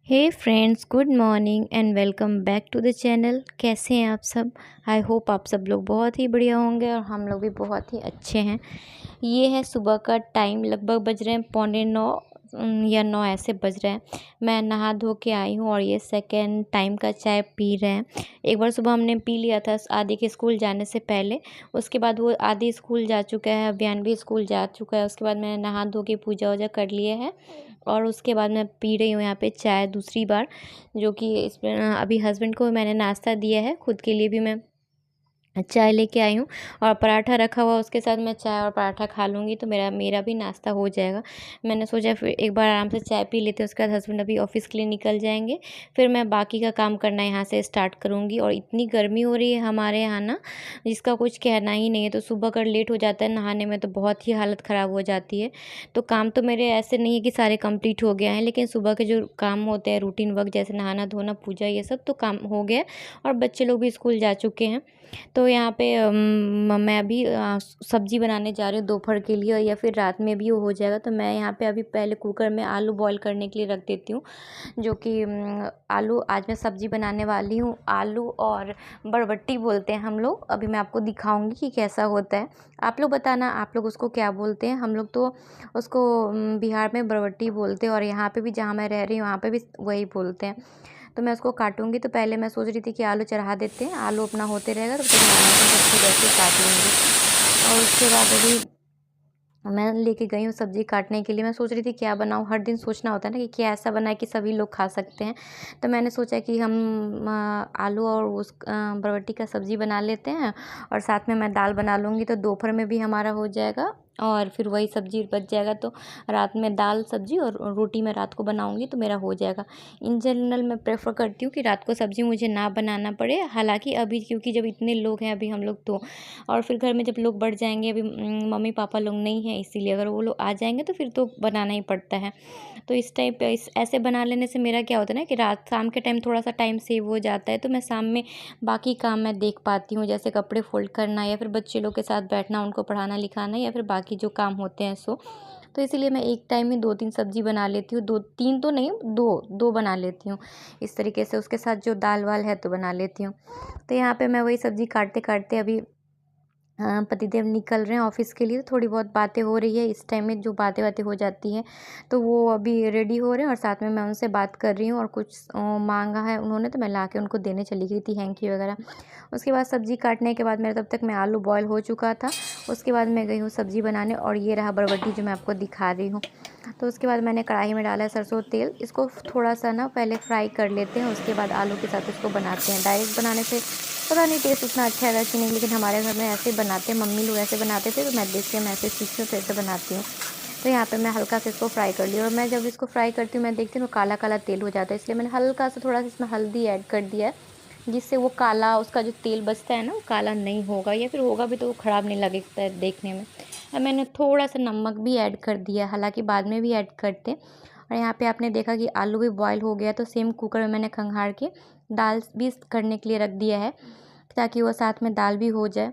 Hey friends, good morning and welcome back to the channel. कैसे हैं आप सब? आई होप आप सब लोग बहुत ही बढ़िया होंगे और हम लोग भी बहुत ही अच्छे हैं। ये है सुबह का टाइम, लगभग बज रहे हैं 8:45 या 9 ऐसे बज रहे हैं। मैं नहा धो के आई हूँ और ये सेकेंड टाइम का चाय पी रहे हैं। एक बार सुबह हमने पी लिया था आदि के स्कूल जाने से पहले। उसके बाद वो आदि स्कूल जा चुका है, अभियान भी स्कूल जा चुका है। उसके बाद मैंने नहा धो के पूजा वूजा कर लिए है और उसके बाद मैं पी रही हूँ यहाँ पे चाय दूसरी बार, जो कि इसमें अभी हस्बैंड को मैंने नाश्ता दिया है, खुद के लिए भी मैं चाय लेके आई हूँ और पराठा रखा हुआ, उसके साथ मैं चाय और पराठा खा लूँगी तो मेरा मेरा भी नाश्ता हो जाएगा। मैंने सोचा फिर एक बार आराम से चाय पी लेते हैं, उसके बाद हस्बैंड अभी ऑफिस के लिए निकल जाएंगे, फिर मैं बाकी का काम करना यहाँ से स्टार्ट करूँगी। और इतनी गर्मी हो रही है हमारे यहाँ ना, जिसका कुछ कहना ही नहीं है। तो सुबह अगर लेट हो जाता है नहाने में तो बहुत ही हालत ख़राब हो जाती है। तो काम तो मेरे ऐसे नहीं है कि सारे कंप्लीट हो गए हैं, लेकिन सुबह के जो काम होते हैं रूटीन वर्क, जैसे नहाना धोना पूजा, ये सब तो काम हो गया है और बच्चे लोग भी स्कूल जा चुके हैं। तो यहाँ पे मैं अभी सब्ज़ी बनाने जा रही हूँ दोपहर के लिए, या फिर रात में भी वो हो जाएगा। तो मैं यहाँ पे अभी पहले कुकर में आलू बॉईल करने के लिए रख देती हूँ, जो कि आलू आज मैं सब्ज़ी बनाने वाली हूँ। आलू और बरबट्टी बोलते हैं हम लोग। अभी मैं आपको दिखाऊंगी कि कैसा होता है। आप लोग बताना आप लोग उसको क्या बोलते हैं। हम लोग तो उसको बिहार में बरबट्टी बोलते हैं और यहाँ पे भी जहाँ मैं रह रही हूँ वहाँ पे भी वही बोलते हैं। तो मैं उसको काटूंगी। तो पहले मैं सोच रही थी कि आलू चढ़ा देते हैं, आलू अपना होते रहेगा तो फिर मैं सब्ज़ी वैसे काट लूँगी। और उसके बाद अभी मैं लेके गई हूँ सब्ज़ी काटने के लिए। मैं सोच रही थी क्या बनाऊँ, हर दिन सोचना होता है ना कि क्या ऐसा बनाए कि सभी लोग खा सकते हैं। तो मैंने सोचा कि हम आलू और उस बरबट्टी का सब्ज़ी बना लेते हैं और साथ में मैं दाल बना लूँगी, तो दोपहर में भी हमारा हो जाएगा और फिर वही सब्ज़ी बच जाएगा। तो रात में दाल सब्ज़ी और रोटी मैं रात को बनाऊँगी तो मेरा हो जाएगा। इन जनरल मैं प्रेफर करती हूँ कि रात को सब्ज़ी मुझे ना बनाना पड़े। हालाँकि अभी क्योंकि जब इतने लोग हैं अभी हम लोग तो, और फिर घर में जब लोग बढ़ जाएंगे, अभी मम्मी पापा लोग नहीं हैं, इसीलिए अगर वो लोग आ जाएंगे तो फिर तो बनाना ही पड़ता है। तो इस टाइम पे ऐसे बना लेने से मेरा क्या होता है ना कि रात शाम के टाइम थोड़ा सा टाइम सेव हो जाता है। तो मैं शाम में बाकी काम मैं देख पाती हूँ, जैसे कपड़े फोल्ड करना या फिर बच्चे लोग के साथ बैठना, उनको पढ़ाना लिखाना, या फिर बाकी जो काम होते हैं सो। तो इसीलिए मैं एक टाइम में 2-3 सब्ज़ी बना लेती हूँ। 2-3 तो नहीं, 2 बना लेती हूँ इस तरीके से। उसके साथ जो दाल वाल है तो बना लेती हूँ। तो यहाँ पे मैं वही सब्ज़ी काटते काटते अभी पतिदेव निकल रहे हैं ऑफिस के लिए। थोड़ी बहुत बातें हो रही है इस टाइम में, जो बातें हो जाती हैं तो वो अभी रेडी हो रहे हैं और साथ में मैं उनसे बात कर रही हूँ। और कुछ मांगा है उन्होंने तो मैं ला के उनको देने चली गई थी, हैंकी वगैरह। उसके बाद सब्ज़ी काटने के बाद मेरा तब तक मैं आलू बॉयल हो चुका था। उसके बाद मैं गई हूँ सब्ज़ी बनाने और ये रहा बरबट्टी जो मैं आपको दिखा रही हूँ। तो उसके बाद मैंने कढ़ाई में डाला है सरसों तेल। इसको थोड़ा सा ना पहले फ्राई कर लेते हैं, उसके बाद आलू के साथ इसको बनाते हैं। डायरेक्ट बनाने से पता नहीं टेस्ट उतना अच्छा है कि नहीं, लेकिन हमारे घर में ऐसे बनाते हैं, मम्मी लोग ऐसे बनाते थे तो मैं देख के मैं ऐसे सीखती हूँ तो ऐसे बनाती हूँ। तो यहाँ पे मैं हल्का सा इसको फ्राई कर लिया और मैं जब इसको फ्राई करती हूँ मैं देखती हूँ काला काला तेल हो जाता है, इसलिए मैंने हल्का सा थोड़ा सा इसमें हल्दी ऐड कर दिया है, जिससे वो काला उसका जो तेल बचता है ना वो काला नहीं होगा, या फिर होगा भी तो वो ख़राब नहीं लगता है देखने में। और मैंने थोड़ा सा नमक भी ऐड कर दिया, हालांकि बाद में भी ऐड करते। और यहाँ पे आपने देखा कि आलू भी बॉयल हो गया, तो सेम कुकर में मैंने खंगार के दाल भी करने के लिए रख दिया है ताकि वो साथ में दाल भी हो जाए।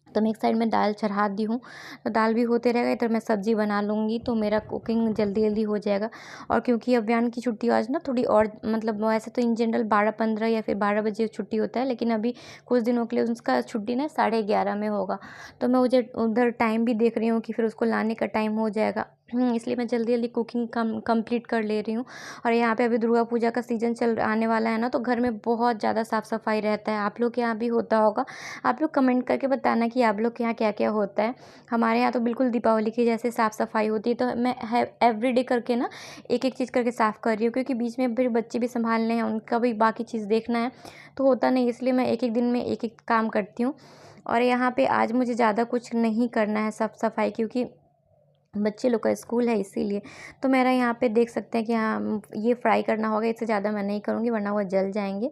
तो मैं एक साइड में दाल चढ़ा दी हूँ, तो दाल भी होते रहेगा, इधर मैं सब्ज़ी बना लूँगी तो मेरा कुकिंग जल्दी जल्दी हो जाएगा। और क्योंकि अभियान की छुट्टी आज ना थोड़ी और, मतलब वैसे तो इन जनरल 12:15 या फिर 12 बजे छुट्टी होता है, लेकिन अभी कुछ दिनों के लिए उसका छुट्टी ना 11:30 में होगा। तो मैं मुझे उधर टाइम भी देख रही हूँ कि फिर उसको लाने का टाइम हो जाएगा, इसलिए मैं जल्दी जल्दी कुकिंग कंप्लीट कर ले रही हूँ। और यहाँ पे अभी दुर्गा पूजा का सीज़न चल आने वाला है ना, तो घर में बहुत ज़्यादा साफ़ सफाई रहता है। आप लोग के यहाँ भी होता होगा? आप लोग कमेंट करके बताना कि आप लोग के यहाँ क्या क्या होता है। हमारे यहाँ तो बिल्कुल दीपावली की जैसे साफ़ सफाई होती है, तो मैं एवरीडे करके ना एक एक चीज़ करके साफ़ कर रही हूँ, क्योंकि बीच में फिर बच्चे भी संभालने हैं, उनका भी बाकी चीज़ देखना है, तो होता नहीं, इसलिए मैं एक एक दिन में एक एक काम करती हूँ। और यहाँ पे आज मुझे ज़्यादा कुछ नहीं करना है साफ़ सफाई, क्योंकि बच्चे लोग का स्कूल है इसीलिए। तो मेरा यहाँ पे देख सकते हैं कि हाँ ये फ्राई करना होगा, इससे ज़्यादा मैं नहीं करूँगी वरना वो जल जाएंगे।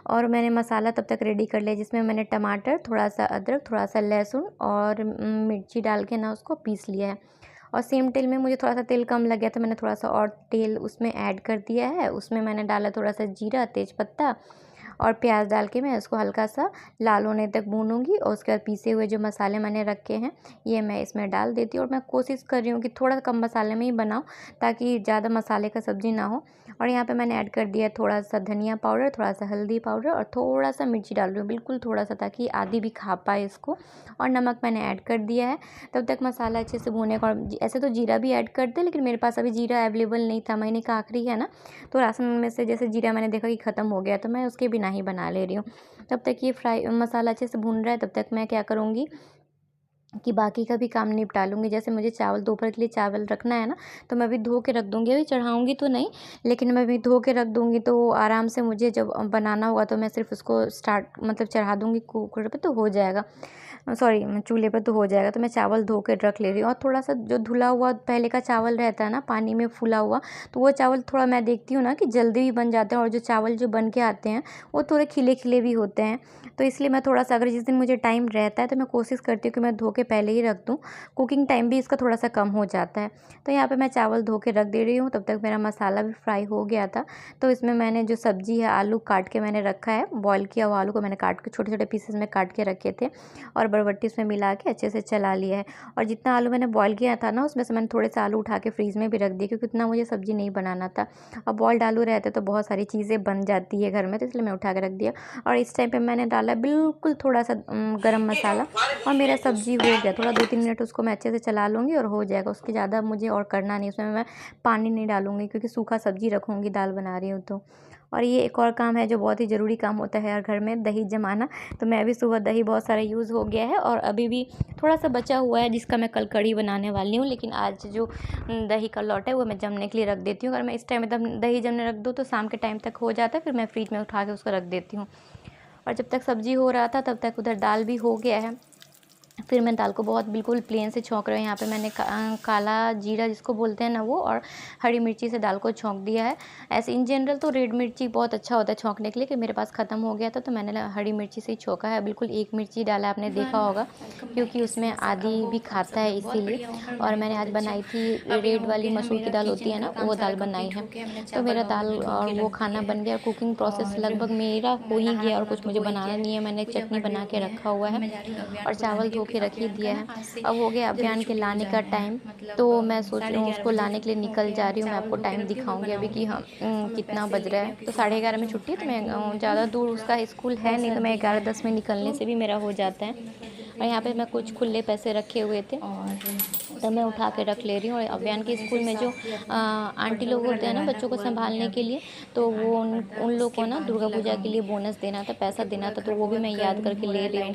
और मैंने मसाला तब तक रेडी कर लिया, जिसमें मैंने टमाटर, थोड़ा सा अदरक, थोड़ा सा लहसुन और मिर्ची डाल के ना उसको पीस लिया है। और सेम तेल में मुझे थोड़ा सा तेल कम लग गया तो मैंने थोड़ा सा और तेल उसमें ऐड कर दिया है। उसमें मैंने डाला थोड़ा सा जीरा, तेज़पत्ता और प्याज डाल के मैं इसको हल्का सा लाल होने तक भूनूंगी। और उसके बाद पीसे हुए जो मसाले मैंने रखे हैं ये मैं इसमें डाल देती हूँ। और मैं कोशिश कर रही हूँ कि थोड़ा कम मसाले में ही बनाऊँ ताकि ज़्यादा मसाले का सब्ज़ी ना हो। और यहाँ पे मैंने ऐड कर दिया थोड़ा सा धनिया पाउडर, थोड़ा सा हल्दी पाउडर और थोड़ा सा मिर्ची डाल रही हूँ, बिल्कुल थोड़ा सा, ताकि आदि भी खा पाए इसको। और नमक मैंने ऐड कर दिया है। तब तक मसाला अच्छे से भूने का। ऐसे तो जीरा भी ऐड करते, लेकिन मेरे पास अभी जीरा अवेलेबल नहीं था, महीने का आखिरी है ना, तो राशन में से जैसे जीरा मैंने देखा कि ख़त्म हो गया, तो मैं उसके बिना ही बना ले रही हूँ। तब तक ये मसाला अच्छे से भून रहा है, तब तक मैं क्या करूँगी कि बाकी का भी काम निपटा लूँगी। जैसे मुझे चावल दोपहर के लिए चावल रखना है ना, तो मैं अभी धो के रख दूँगी। अभी चढ़ाऊँगी तो नहीं, लेकिन मैं अभी धो के रख दूँगी, तो आराम से मुझे जब बनाना होगा तो मैं सिर्फ उसको चढ़ा दूँगी कुकर पे तो हो जाएगा। सॉरी, चूल्हे पे तो हो जाएगा। तो मैं चावल धो के रख ले रही हूँ। और थोड़ा सा जो धुला हुआ पहले का चावल रहता है ना, पानी में फूला हुआ, तो वो चावल थोड़ा मैं देखती हूँ ना कि जल्दी भी बन जाते हैं। और जो चावल जो बन के आते हैं वो थोड़े खिले खिले भी होते हैं। तो इसलिए मैं थोड़ा सा, अगर जिस दिन मुझे टाइम रहता है तो मैं कोशिश करती हूँ कि मैं धो के पहले ही रख दूँ। कुकिंग टाइम भी इसका थोड़ा सा कम हो जाता है। तो यहाँ पे मैं चावल धो के रख दे रही हूँ। तब तक मेरा मसाला भी फ्राई हो गया था। तो इसमें मैंने जो सब्ज़ी है, आलू काट के मैंने रखा है, बॉयल किया हुआ आलू को मैंने काट के छोटे छोटे पीसेस में काट के रखे थे और बरबट्टी उसमें मिला के अच्छे से चला लिया है। और जितना आलू मैंने बॉयल किया था ना, उसमें से मैंने थोड़े से आलू उठा के फ्रीज़ में भी रख दिए, क्योंकि उतना मुझे सब्ज़ी नहीं बनाना था। अब बॉयल्ड आलू रहते तो बहुत सारी चीज़ें बन जाती है घर में, तो इसलिए मैं उठा के रख दिया। और इस टाइम पे मैंने डाला बिल्कुल थोड़ा सा गरम मसाला, और मेरा सब्ज़ी हो गया। थोड़ा 2-3 मिनट उसको मैं अच्छे से चला लूँगी और हो जाएगा। उसके ज़्यादा मुझे और करना नहीं, उसमें मैं पानी नहीं डालूँगी, क्योंकि सूखा सब्ज़ी रखूँगी, दाल बना रही हूँ तो। और ये एक और काम है जो बहुत ही ज़रूरी काम होता है हर घर में, दही जमाना। तो मैं अभी सुबह दही बहुत सारा यूज़ हो गया है और अभी भी थोड़ा सा बचा हुआ है, जिसका मैं कल कढ़ी बनाने वाली हूँ। लेकिन आज जो दही का लौट है वो मैं जमने के लिए रख देती हूँ। अगर मैं इस टाइम में दही जमने रख दूँ तो शाम के टाइम तक हो जाता है, फिर मैं फ्रिज में उठा के उसको रख देती हूँ। और जब तक सब्ज़ी हो रहा था तब तक उधर दाल भी हो गया है। फिर मैं दाल को बहुत बिल्कुल प्लेन से छौंक रही हूँ। यहाँ पे मैंने काला जीरा जिसको बोलते हैं ना वो, और हरी मिर्ची से दाल को छौंक दिया है। ऐसे इन जनरल तो रेड मिर्ची बहुत अच्छा होता है छौंकने के लिए, कि मेरे पास ख़त्म हो गया था तो मैंने हरी मिर्ची से ही छौंका है। बिल्कुल एक मिर्ची डाला, आपने देखा होगा, क्योंकि उसमें आदि भी खाता है इसीलिए। और मैंने आज बनाई थी रेड वाली मसूर की दाल होती है ना, वो दाल बनाई है। तो मेरा दाल और वो खाना बन गया। कुकिंग प्रोसेस लगभग मेरा हो ही गया और कुछ मुझे बनाना नहीं है। मैंने चटनी बना के रखा हुआ है और चावल धो के रख ही दिया है। अब हो गया अभियान के लाने का टाइम, तो मैं सोच रही हूँ उसको लाने के लिए निकल जा रही हूँ। मैं आपको टाइम दिखाऊंगी अभी कि हाँ कितना बज रहा है। तो 11:30 में छुट्टी है, तो मैं ज़्यादा दूर उसका स्कूल है नहीं, तो मैं 11:10 में निकलने से भी मेरा हो जाता है। और यहाँ पे मैं कुछ खुले पैसे रखे हुए थे तो मैं उठा के रख ले रही हूँ। और अभियान के स्कूल में जो आंटी लोग होते हैं ना बच्चों को संभालने के लिए, तो वो उन लोग को ना दुर्गा पूजा के लिए बोनस देना था, पैसा देना था, तो वो भी मैं याद करके ले रही हूँ।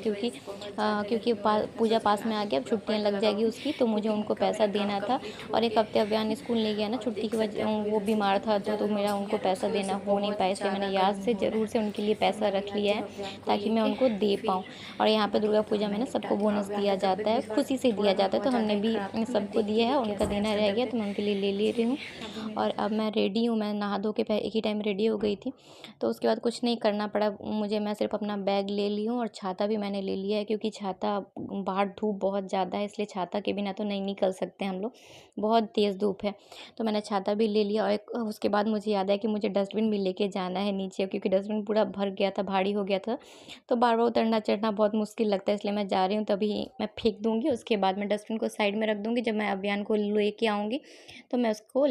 क्योंकि पूजा पास में आ गया, अब छुट्टियाँ लग जाएगी उसकी, तो मुझे उनको पैसा देना था। और एक हफ्ते अभियान स्कूल नहीं गया ना छुट्टी की वजह, वो बीमार था तो मेरा उनको पैसा देना हो नहीं पाया, इसलिए मैंने याद से ज़रूर से उनके लिए पैसा रख लिया है ताकि मैं उनको दे पाऊँ। और यहाँ पे दुर्गा पूजा में ना सबको बोनस दिया जाता है, खुशी से दिया जाता है, तो हमने भी सबको दिया है। उनका देना रह गया तो मैं उनके लिए ले रही हूँ। और अब मैं रेडी हूँ, मैं नहा धो के एक ही टाइम रेडी हो गई थी, तो उसके बाद कुछ नहीं करना पड़ा मुझे। मैं सिर्फ अपना बैग ले ली हूँ और छाता भी मैंने ले लिया है, क्योंकि छाता बाहर धूप बहुत ज़्यादा है, इसलिए छाता के बिना तो नहीं निकल सकते हम लोग, बहुत तेज़ धूप है। तो मैंने छाता भी ले लिया। और उसके बाद मुझे याद है कि मुझे डस्टबिन भी लेके जाना है नीचे, क्योंकि डस्टबिन पूरा भर गया था, भारी हो गया था, तो बार बार उतरना चढ़ना बहुत मुश्किल लगता है, इसलिए मैं जा रही हूँ। तभी मैं फेंक दूँगी, उसके बाद मैं डस्टबिन को साइड में रख दूँगी। जब मैं अभियान को लेके आऊँगी तो मैं उसको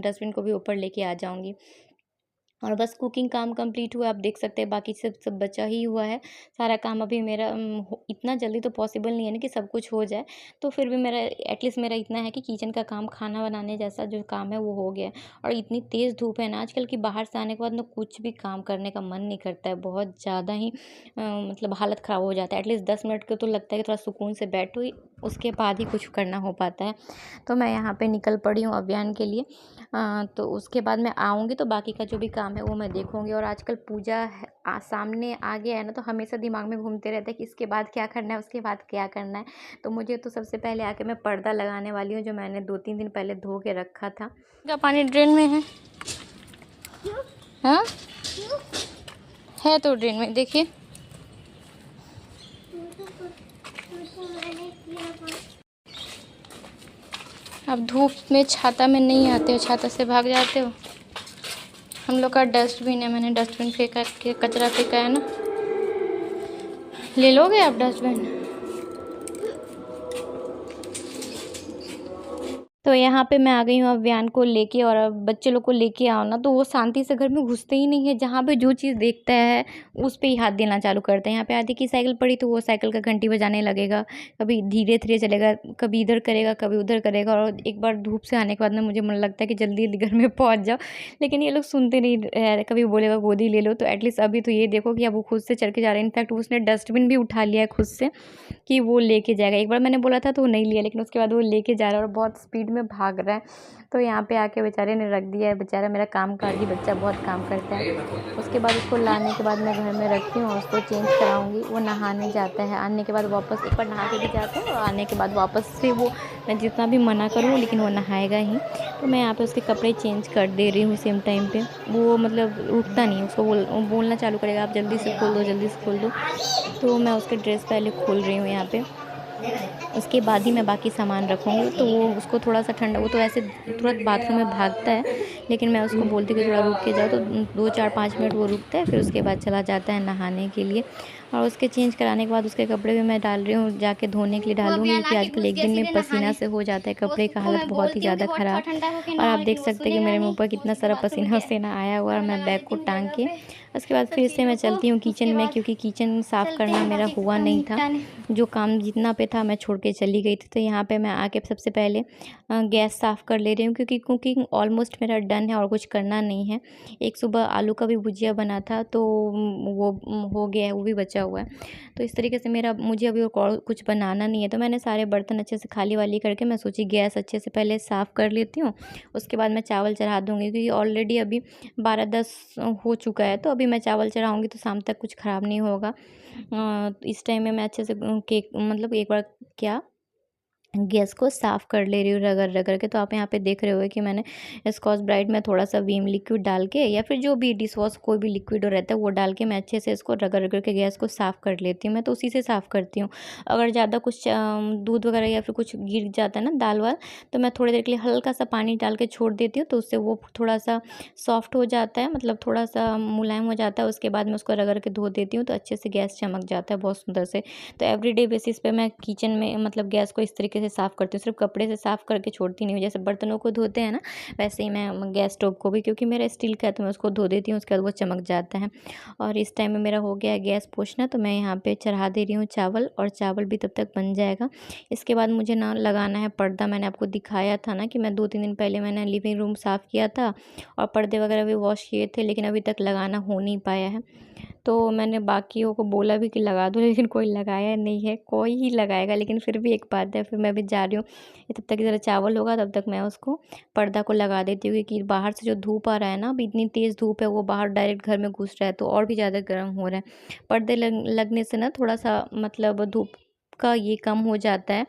डस्टबिन को भी ऊपर लेके आ जाऊँगी। और बस कुकिंग काम कंप्लीट हुआ, आप देख सकते हैं, बाकी सब बचा ही हुआ है। सारा काम अभी मेरा इतना जल्दी तो पॉसिबल नहीं है ना कि सब कुछ हो जाए, तो फिर भी मेरा एटलीस्ट मेरा इतना है कि किचन का काम, खाना बनाने जैसा जो काम है वो हो गया है। और इतनी तेज़ धूप है ना आजकल कि बाहर से आने के बाद ना कुछ भी काम करने का मन नहीं करता है, बहुत ज़्यादा ही मतलब हालत ख़राब हो जाता है। एटलीस्ट 10 मिनट के तो लगता है कि थोड़ा सुकून से बैठो ही, उसके बाद ही कुछ करना हो पाता है। तो मैं यहाँ पे निकल पड़ी हूँ अभियान के लिए। तो उसके बाद मैं आऊँगी तो बाकी का जो भी काम है वो मैं देखूँगी। और आजकल पूजा सामने आ गया है ना, तो हमेशा दिमाग में घूमते रहता है कि इसके बाद क्या करना है, उसके बाद क्या करना है। तो मुझे तो सबसे पहले आके मैं पर्दा लगाने वाली हूँ, जो मैंने 2-3 दिन पहले धो के रखा था। क्या पानी ड्रेन में है? हाँ है तो ड्रेन में, देखिए। अब धूप में छाता में नहीं आते हो, छाता से भाग जाते हो। हम लोग का डस्टबिन है, मैंने डस्टबिन फेंका के कचरा फेंका है ना। ले लोगे आप डस्टबिन? तो यहाँ पे मैं आ गई हूँ अव्यान को लेके, और अब बच्चे लोग को लेके आओ ना तो वो शांति से घर में घुसते ही नहीं है। जहाँ पे जो चीज़ देखता है उस पे ही हाथ देना चालू करते हैं। यहाँ पे आदि की साइकिल पड़ी तो वो साइकिल का घंटी बजाने लगेगा, कभी धीरे धीरे चलेगा, कभी इधर करेगा कभी उधर करेगा। और एक बार धूप से आने के बाद में मुझे मन लगता है कि जल्दी जल्दी घर में पहुँच जाओ, लेकिन ये लोग सुनते नहीं है। कभी बोलेगा गोदी ले लो, तो एटलीस्ट अभी तो ये देखो कि अब वो खुद से चढ़ के जा रहा है। इनफैक्ट उसने डस्टबिन भी उठा लिया है खुद से कि वो लेके जाएगा। एक बार मैंने बोला था तो वो नहीं लिया, लेकिन उसके बाद वो लेके जा रहा है और बहुत स्पीड में भाग रहा है। तो यहाँ पे आके बेचारे ने रख दिया है। बेचारा मेरा काम काजी बच्चा बहुत काम करता है। उसके बाद उसको लाने के बाद मैं घर में रखती हूँ और उसको चेंज कराऊंगी। वो नहाने जाता है, आने के बाद वापस एक बार नहा के भी जाता है, और आने के बाद वापस से वो, मैं जितना भी मना करूँ लेकिन वो नहाएगा ही। तो मैं यहाँ पे उसके कपड़े चेंज कर दे रही हूँ सेम टाइम पे। वो मतलब उठता नहीं, उसको बोलना चालू करेगा आप जल्दी से खोल दो जल्दी से खोल दो। तो मैं उसके ड्रेस पहले खोल रही हूँ यहाँ पे, उसके बाद ही मैं बाकी सामान रखूँगी। तो वो उसको थोड़ा सा ठंडा, वो तो ऐसे तुरंत बाथरूम में भागता है, लेकिन मैं उसको बोलती हूँ कि थोड़ा रुक के जाओ, तो 2-4-5 मिनट वो रुकता है, फिर उसके बाद चला जाता है नहाने के लिए। और उसके चेंज कराने के बाद उसके कपड़े भी मैं डाल रही हूँ, जाके धोने के लिए डालूँगी, क्योंकि आजकल एक दिन में पसीना से हो जाता है कपड़े का हालत बहुत ही ज़्यादा ख़राब। और आप देख सकते हैं कि मेरे मुँह पर कितना सारा पसीना वसीना आया हुआ है। मैं बैग को टांग के उसके बाद फिर से मैं चलती हूँ किचन में, क्योंकि किचन साफ़ करना मेरा हुआ नहीं था। जो काम जितना पे था मैं छोड़ के चली गई थी। तो यहाँ पे मैं आके सबसे पहले गैस साफ़ कर ले रही हूँ, क्योंकि कुकिंग ऑलमोस्ट मेरा डन है और कुछ करना नहीं है। एक सुबह आलू का भी भुजिया बना था तो वो हो गया है, वो भी बचा हुआ है। तो इस तरीके से मुझे अभी और कुछ बनाना नहीं है। तो मैंने सारे बर्तन अच्छे से खाली वाली करके मैं सोची गैस अच्छे से पहले साफ़ कर लेती हूँ, उसके बाद मैं चावल चढ़ा दूँगी, क्योंकि ऑलरेडी अभी 12-10 हो चुका है। तो अभी मैं चावल चढ़ाऊँगी तो शाम तक कुछ ख़राब नहीं होगा। इस टाइम में मैं अच्छे से केक मतलब एक बार क्या गैस को साफ़ कर ले रही हूँ रगड़ रगड़ के। तो आप यहाँ पे देख रहे हो कि मैंने स्कॉच ब्राइट में थोड़ा सा वीम लिक्विड डाल के, या फिर जो भी डिश वॉश कोई भी लिक्विड रहता है वो डाल के मैं अच्छे से इसको रगड़ रगड़ के गैस को साफ़ कर लेती हूँ। मैं तो उसी से साफ़ करती हूँ। अगर ज़्यादा कुछ दूध वगैरह या फिर कुछ गिर जाता है ना दाल वाल, तो मैं थोड़ी देर के लिए हल्का सा पानी डाल के छोड़ देती हूँ, तो उससे वो थोड़ा सा सॉफ्ट हो जाता है, मतलब थोड़ा सा मुलायम हो जाता है। उसके बाद मैं उसको रगड़ के धो देती हूँ, तो अच्छे से गैस चमक जाता है बहुत सुंदर से। तो एवरीडे बेसिस पे मैं किचन में मतलब गैस को इस तरीके से साफ़ करती हूँ। सिर्फ कपड़े से साफ़ करके छोड़ती नहीं हूँ, जैसे बर्तनों को धोते हैं ना वैसे ही मैं गैस स्टोव को भी, क्योंकि मेरा स्टील का है तो मैं उसको धो देती हूँ, उसके बाद वो चमक जाता है। और इस टाइम में मेरा हो गया है गैस पोछना, तो मैं यहाँ पे चढ़ा दे रही हूँ चावल, और चावल भी तब तक बन जाएगा। इसके बाद मुझे ना लगाना है पर्दा। मैंने आपको दिखाया था ना कि मैं 2-3 दिन पहले मैंने लिविंग रूम साफ़ किया था और पर्दे वगैरह भी वॉश किए थे, लेकिन अभी तक लगाना हो नहीं पाया है। तो मैंने बाकियों को बोला भी कि लगा दो, लेकिन कोई लगाया नहीं है। कोई ही लगाएगा, लेकिन फिर भी एक बात है, फिर मैं भी जा रही हूँ। तब तक ज़रा चावल होगा, तब तक मैं उसको पर्दा को लगा देती हूँ, क्योंकि बाहर से जो धूप आ रहा है ना, अभी इतनी तेज़ धूप है, वो बाहर डायरेक्ट घर में घुस रहा है तो और भी ज़्यादा गर्म हो रहा है। पर्दे लगने से ना थोड़ा सा मतलब धूप का ये कम हो जाता है,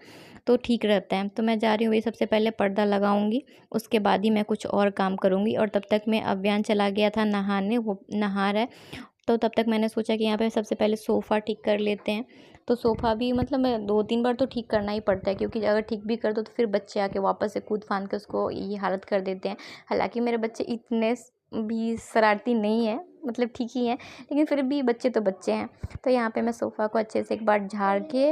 तो ठीक रहता है। तो मैं जा रही हूँ, ये सबसे पहले पर्दा लगाऊंगी, उसके बाद ही मैं कुछ और काम करूँगी। और तब तक मैं अव्यान चला गया था नहाने, वो नहा रहा है। तो तब तक मैंने सोचा कि यहाँ पे सबसे पहले सोफ़ा ठीक कर लेते हैं। तो सोफ़ा भी मतलब मैं 2-3 बार तो ठीक करना ही पड़ता है, क्योंकि अगर ठीक भी कर दो तो फिर बच्चे आके वापस से कूद फांद के उसको ये हालत कर देते हैं। हालांकि मेरे बच्चे इतने भी शरारती नहीं है, मतलब ठीक ही है, लेकिन फिर भी बच्चे तो बच्चे हैं। तो यहाँ पे मैं सोफ़ा को अच्छे से एक बार झाड़ के,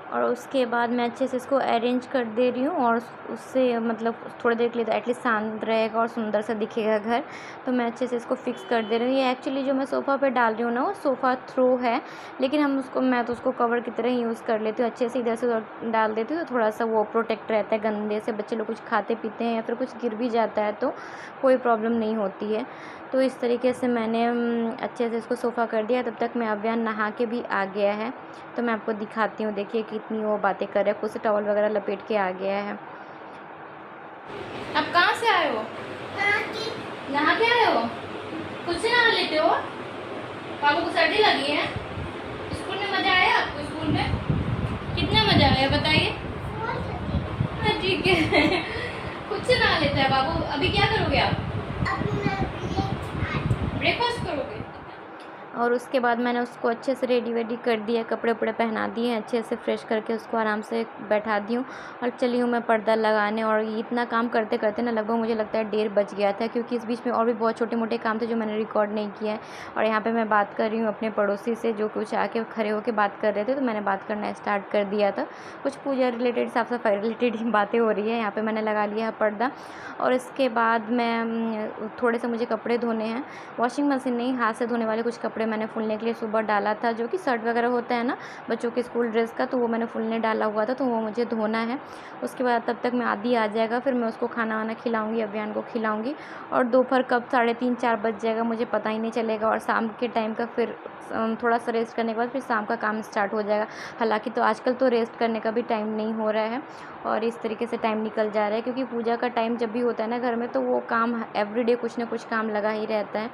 और उसके बाद मैं अच्छे से इसको अरेंज कर दे रही हूँ, और उससे मतलब थोड़ी देर के लिए तो एटलीस्ट शांत रहेगा और सुंदर सा दिखेगा घर। तो मैं अच्छे से इसको फिक्स कर दे रही हूँ। ये एक्चुअली जो मैं सोफ़ा पे डाल रही हूँ ना, वो सोफ़ा थ्रो है, लेकिन मैं तो उसको कवर की तरह ही यूज़ कर लेती हूँ। अच्छे से इधर से उधर डाल देती हूँ, तो थोड़ा सा वो प्रोटेक्ट रहता है गंदे से। बच्चे लोग कुछ खाते पीते हैं या फिर कुछ गिर भी जाता है तो कोई प्रॉब्लम नहीं होती है। तो इस तरीके से मैंने अच्छे से इसको सोफ़ा कर दिया। तब तक मैं अव्यान नहा के भी आ गया है, तो मैं आपको दिखाती हूँ। देखिए कितनी वो बातें कर रहा है, खुद से टॉवल वगैरह लपेट के आ गया है। अब कहाँ से आए हो? नहा के आए हो? खुद से नहा लेते हो? पापा को सर्दी लगी है? स्कूल में मजा आया आपको? स्कूल में कितना मजा आया बताइए? ठीक है। खुद से नहा लेता है बाबू। अभी क्या करोगे आप? ब्रेकफास्ट करोगे? और उसके बाद मैंने उसको अच्छे से रेडी वेडी कर दिया, कपड़े वपड़े पहना दिए हैं, अच्छे से फ्रेश करके उसको आराम से बैठा दी हूँ और चली हूँ मैं पर्दा लगाने। और इतना काम करते करते ना लगभग मुझे लगता है 1:30 बज गया था, क्योंकि इस बीच में और भी बहुत छोटे मोटे काम थे जो मैंने रिकॉर्ड नहीं किया है। और यहाँ पर मैं बात कर रही हूँ अपने पड़ोसी से, जो कुछ आके खड़े होकर बात कर रहे थे, तो मैंने बात करना स्टार्ट कर दिया था। कुछ पूजा रिलेटेड, साफ़ सफाई रिलेटेड बातें हो रही है। यहाँ पर मैंने लगा लिया है पर्दा। और इसके बाद मैं थोड़े से मुझे कपड़े धोने हैं, वॉशिंग मशीन नहीं, हाथ से धोने वाले कुछ कपड़े मैंने फुलने के लिए सुबह डाला था, जो कि शर्ट वगैरह होता है ना बच्चों के स्कूल ड्रेस का, तो वो मैंने फुलने डाला हुआ था, तो वो मुझे धोना है। उसके बाद तब तक मैं आदी आ जाएगा, फिर मैं उसको खाना वाना खिलाऊंगी, अभियान को खिलाऊंगी। और दोपहर कब 3:30-4 बज जाएगा मुझे पता ही नहीं चलेगा। और शाम के टाइम का फिर थोड़ा सा रेस्ट करने के बाद फिर शाम का काम स्टार्ट हो जाएगा। हालांकि तो आजकल तो रेस्ट करने का भी टाइम नहीं हो रहा है और इस तरीके से टाइम निकल जा रहा है, क्योंकि पूजा का टाइम जब भी होता है ना घर में, तो वो काम एवरीडे कुछ ना कुछ काम लगा ही रहता है।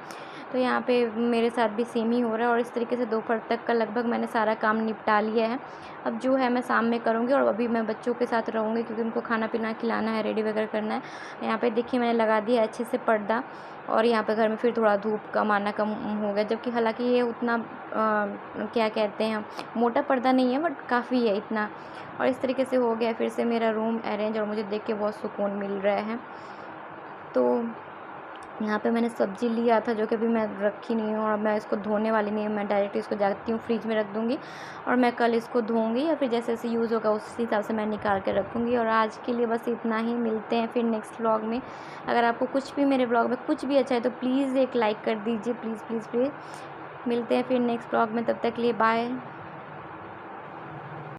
तो यहाँ पे मेरे साथ भी सेम ही हो रहा है। और इस तरीके से दोपहर तक का लगभग मैंने सारा काम निपटा लिया है। अब जो है मैं शाम में करूँगी, और अभी मैं बच्चों के साथ रहूँगी, क्योंकि उनको खाना पीना खिलाना है, रेडी वगैरह करना है। यहाँ पे देखिए मैंने लगा दिया अच्छे से पर्दा। और यहाँ पे घर में फिर थोड़ा धूप कम आना कम हो गया, जबकि हालांकि ये उतना क्या कहते हैं, मोटा पर्दा नहीं है, बट काफ़ी है इतना। और इस तरीके से हो गया फिर से मेरा रूम अरेंज, और मुझे देख के बहुत सुकून मिल रहा है। तो यहाँ पे मैंने सब्ज़ी लिया था, जो कि अभी मैं रखी नहीं हूँ, और मैं इसको धोने वाली नहीं हूँ, मैं डायरेक्ट इसको जाती हूँ फ्रिज में रख दूँगी, और मैं कल इसको धोऊँगी, या फिर जैसे जैसे यूज़ होगा उस हिसाब से मैं निकाल के रखूँगी। और आज के लिए बस इतना ही, मिलते हैं फिर नेक्स्ट व्लॉग में। अगर आपको कुछ भी मेरे व्लॉग में कुछ भी अच्छा है तो प्लीज़ एक लाइक कर दीजिए, प्लीज़ प्लीज़ प्लीज़। मिलते हैं फिर नेक्स्ट व्लॉग में, तब तक के लिए बाय।